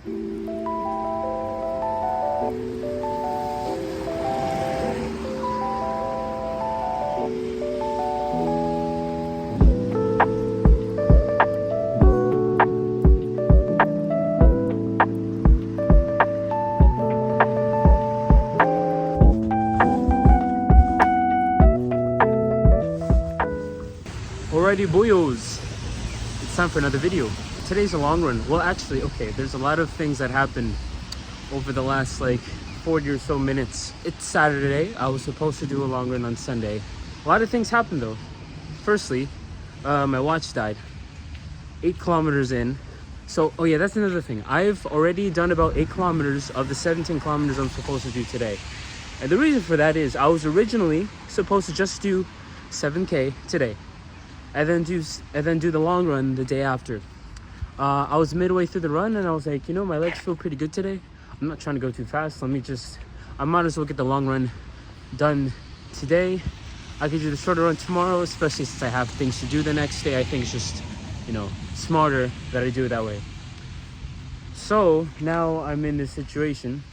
Alrighty boyos, it's time for another video. Today's a long run. Well, actually, okay, there's a lot of things that happened over the last like 40 or so minutes. It's Saturday. I was supposed to do a long run on Sunday. A lot of things happened though. Firstly, my watch died 8 kilometers in. So, oh yeah, that's another thing. I've already done about 8 kilometers of the 17 kilometers I'm supposed to do today. And the reason for that is I was originally supposed to just do 7K today and then do the long run the day after. I was midway through the run and I was like, you know, my legs feel pretty good today. I'm not trying to go too fast. I might as well get the long run done today. I could do the shorter run tomorrow, especially since I have things to do the next day. I think it's just, you know, smarter that I do it that way. So now I'm in this situation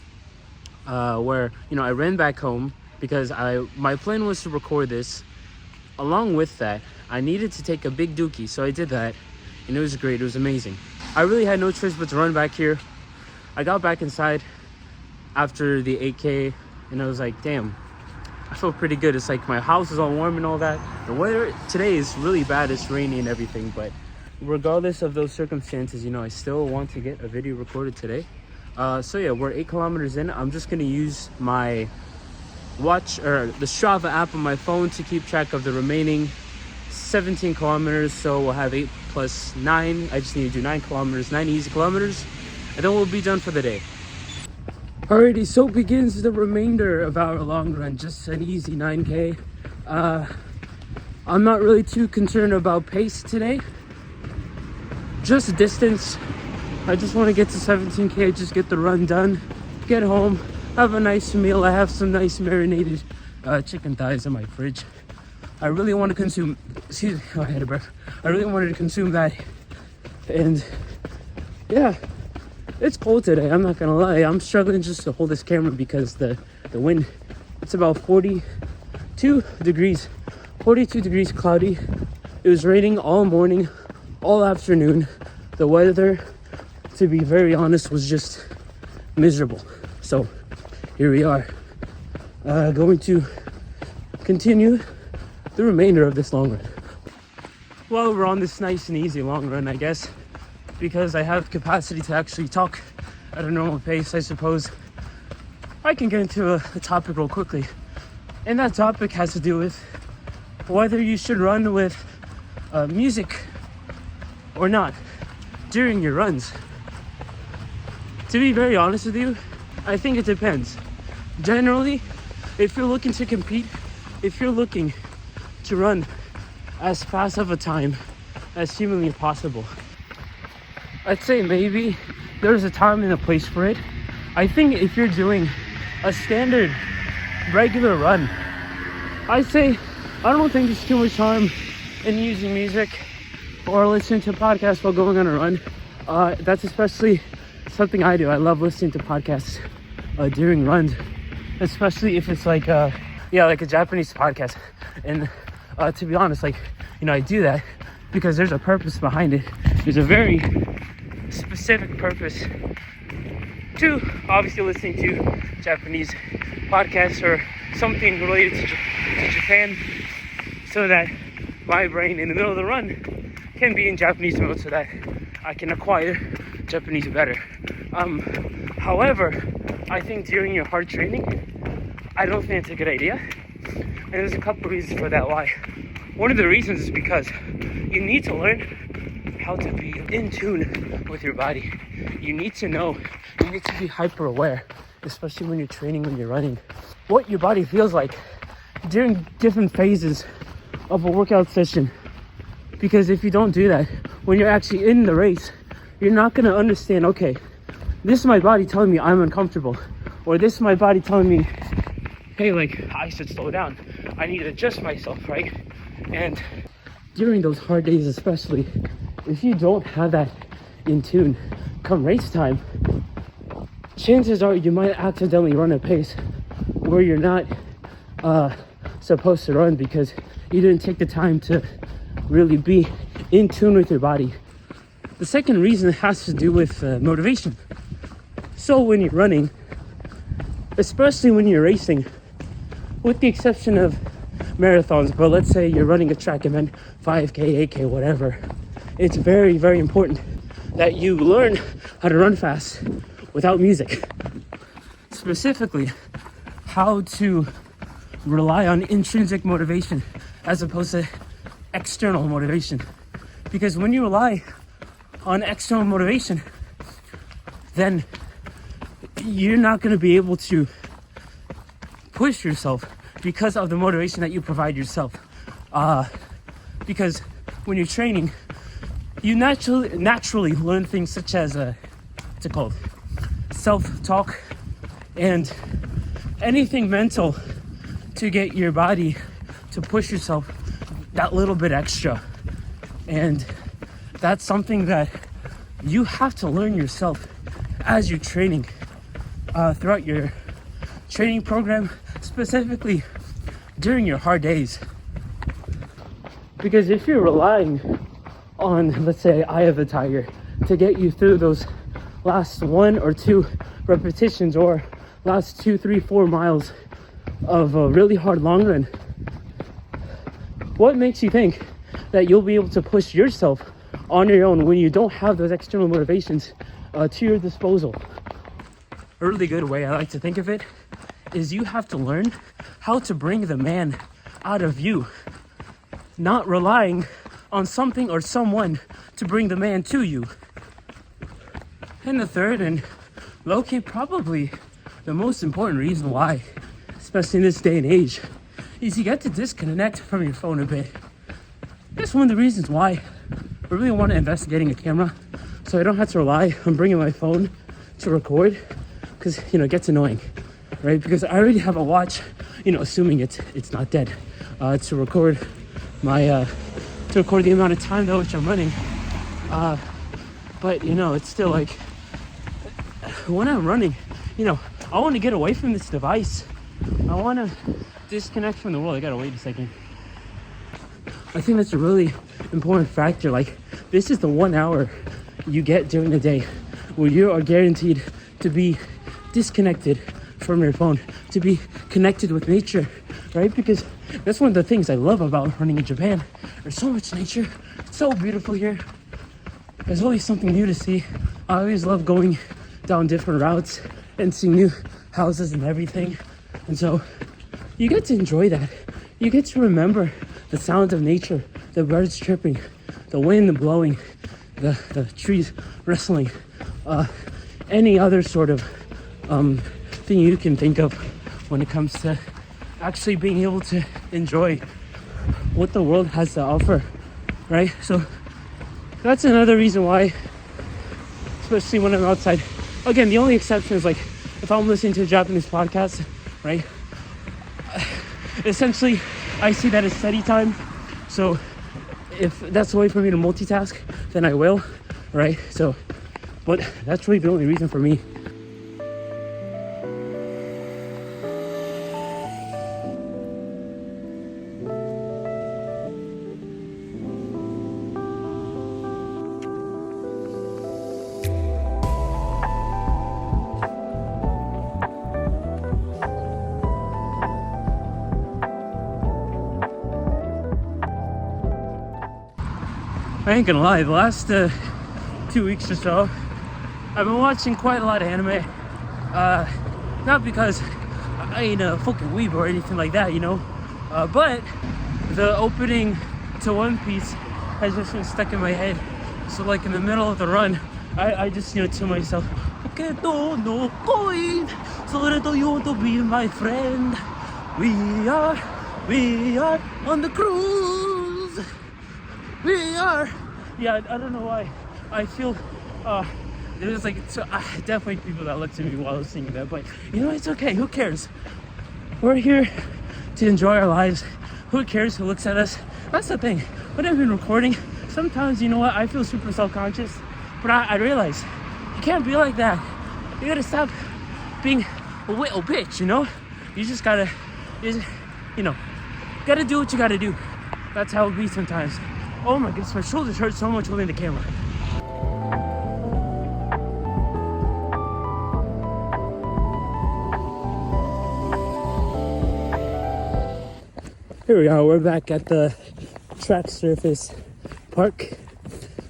where, you know, I ran back home because my plan was to record this. Along with that, I needed to take a big dookie, so I did that, and it was great. It was amazing. I really had no choice but to run back here. I got back inside after the 8K, and I was like, damn, I feel pretty good. It's like my house is all warm and all that. The weather today is really bad. It's rainy and everything, but regardless of those circumstances, you know, I still want to get a video recorded today. So yeah, we're 8 kilometers in. I'm just gonna use my watch or the Strava app on my phone to keep track of the remaining 17 kilometers. So we'll have 8 plus 9. I just need to do 9 kilometers, 9 easy kilometers, and then we'll be done for the day. Alrighty, so begins the remainder of our long run. Just an easy 9K. I'm not really too concerned about pace today, just distance. I just want to get to 17K, just get the run done, get home, have a nice meal. I have some nice marinated chicken thighs in my fridge. I really want to consume, excuse me, oh, I had a breath. I really wanted to consume that. And yeah, it's cold today, I'm not gonna lie. I'm struggling just to hold this camera because the wind, it's about 42 degrees cloudy. It was raining all morning, all afternoon. The weather, to be very honest, was just miserable. So here we are, going to continue the remainder of this long run. Well, we're on this nice and easy long run, I guess, because I have capacity to actually talk at a normal pace. I suppose I can get into a topic real quickly, and that topic has to do with whether you should run with music or not during your runs. To be very honest with you, I think it depends. Generally, if you're looking to compete, if you're looking to run as fast of a time as humanly possible, I'd say maybe there's a time and a place for it. I think if you're doing a standard regular run, I don't think there's too much harm in using music or listening to podcasts while going on a run. That's especially something I do. I love listening to podcasts during runs, especially if it's like a Japanese podcast. And to be honest, like, you know, I do that because there's a purpose behind it. There's a very specific purpose to obviously listening to Japanese podcasts or something related to Japan, so that my brain in the middle of the run can be in Japanese mode so that I can acquire Japanese better. However, I think during your hard training, I don't think it's a good idea. And there's a couple reasons for that why. One of the reasons is because you need to learn how to be in tune with your body. You need to know, you need to be hyper aware, especially when you're training, when you're running, what your body feels like during different phases of a workout session. Because if you don't do that, when you're actually in the race, you're not going to understand, okay, this is my body telling me I'm uncomfortable, or this is my body telling me, hey, like, I should slow down. I need to adjust myself, right? And during those hard days especially, if you don't have that in tune, come race time, chances are you might accidentally run a pace where you're not supposed to run because you didn't take the time to really be in tune with your body. The second reason has to do with motivation. So when you're running, especially when you're racing, with the exception of marathons, but let's say you're running a track event, 5K, 8K, whatever, it's very, very important that you learn how to run fast without music. Specifically, how to rely on intrinsic motivation as opposed to external motivation. Because when you rely on external motivation, then you're not going to be able to push yourself because of the motivation that you provide yourself. Because when you're training, you naturally learn things such as what's it called? Self-talk and anything mental to get your body to push yourself that little bit extra. And that's something that you have to learn yourself as you're training throughout your training program, specifically during your hard days. Because if you're relying on, let's say, eye of the tiger to get you through those last 1 or 2 repetitions or last 2, 3, 4 miles of a really hard long run, what makes you think that you'll be able to push yourself on your own when you don't have those external motivations to your disposal? A really good way I like to think of it is you have to learn how to bring the man out of you, not relying on something or someone to bring the man to you. And the third, and low-key probably the most important reason why, especially in this day and age, is you get to disconnect from your phone a bit. That's one of the reasons why I really want to invest in getting a camera, so I don't have to rely on bringing my phone to record, because it gets annoying, right? Because I already have a watch, assuming it's not dead, to record my to record the amount of time though which I'm running. But it's still like when I'm running, I want to get away from this device. I want to disconnect from the world. I gotta wait a second. I think that's a really important factor. Like, this is the 1 hour you get during the day where you are guaranteed to be disconnected from your phone, to be connected with nature, right? Because that's one of the things I love about running in Japan. There's so much nature. It's so beautiful here. There's always something new to see. I always love going down different routes and seeing new houses and everything. And so you get to enjoy that. You get to remember the sounds of nature, the birds chirping, the wind blowing, the trees rustling, any other sort of thing you can think of when it comes to actually being able to enjoy what the world has to offer, right? So that's another reason why, especially when I'm outside. Again, the only exception is like if I'm listening to a Japanese podcast, right? Essentially, I see that as study time. So if that's a way for me to multitask, then I will, right? So, but that's really the only reason for me. I ain't gonna lie, the last 2 weeks or so, I've been watching quite a lot of anime. Not because I ain't a fucking weeb or anything like that, but the opening to One Piece has just been stuck in my head. So like in the middle of the run, I just to myself, Poketo no koi, soreto you want to be my friend. We are on the cruise. We are. Yeah, I don't know why. I feel there's definitely people that looked at me while I was singing that, but it's okay. Who cares? We're here to enjoy our lives. Who cares who looks at us? That's the thing. When I've been recording, sometimes I feel super self-conscious, but I realize you can't be like that. You gotta stop being a little bitch, you know? You just gotta, gotta do what you gotta do. That's how it be sometimes. Oh my goodness, my shoulders hurt so much holding the camera. Here we are, we're back at the track surface park.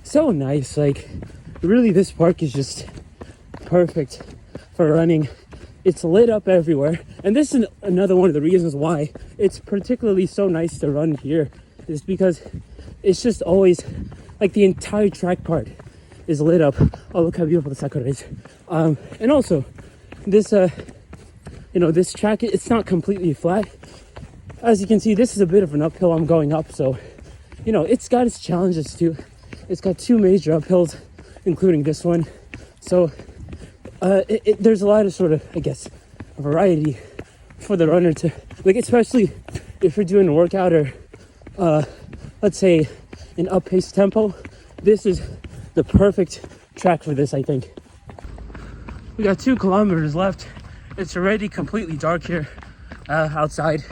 So nice, like really this park is just perfect for running. It's lit up everywhere, and this is another one of the reasons why it's particularly so nice to run here, is because it's just always like the entire track part is lit up. Oh, look how beautiful the sakura is. And also this this track, it's not completely flat. As you can see, this is a bit of an uphill I'm going up, so it's got its challenges too. It's got two major uphills, including this one. So there's a lot of sort of, I guess, variety for the runner to, like, especially if you're doing a workout or let's say an up-paced tempo. This is the perfect track for this, I think. We got 2 kilometers left. It's already completely dark here outside.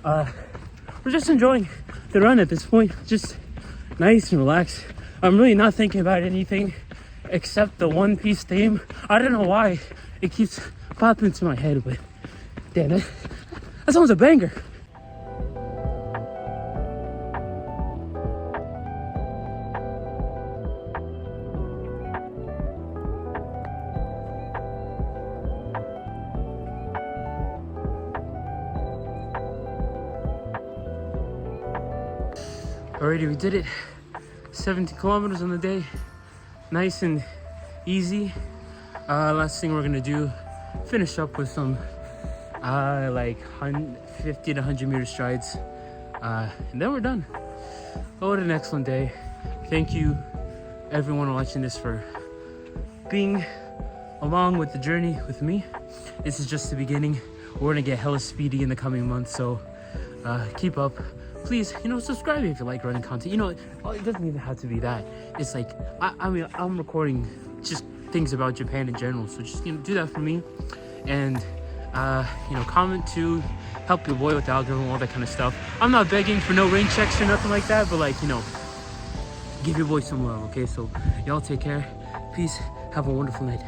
We're just enjoying the run at this point, just nice and relaxed. I'm really not thinking about anything except the One Piece theme. I don't know why it keeps popping into my head, but damn it, that sounds a banger. Alrighty, we did it. 70 kilometers on the day. Nice and easy. Last thing we're gonna do, finish up with some like 50 to 100 meter strides. And then we're done. Oh, what an excellent day. Thank you everyone watching this for being along with the journey with me. This is just the beginning. We're gonna get hella speedy in the coming months, so keep up. Please, subscribe if you like running content. It doesn't even have to be that. It's like, I mean, I'm recording just things about Japan in general. So just, do that for me. And, comment to help your boy with the algorithm, all that kind of stuff. I'm not begging for no rain checks or nothing like that, but like, give your boy some love, okay? So y'all take care. Peace. Have a wonderful night.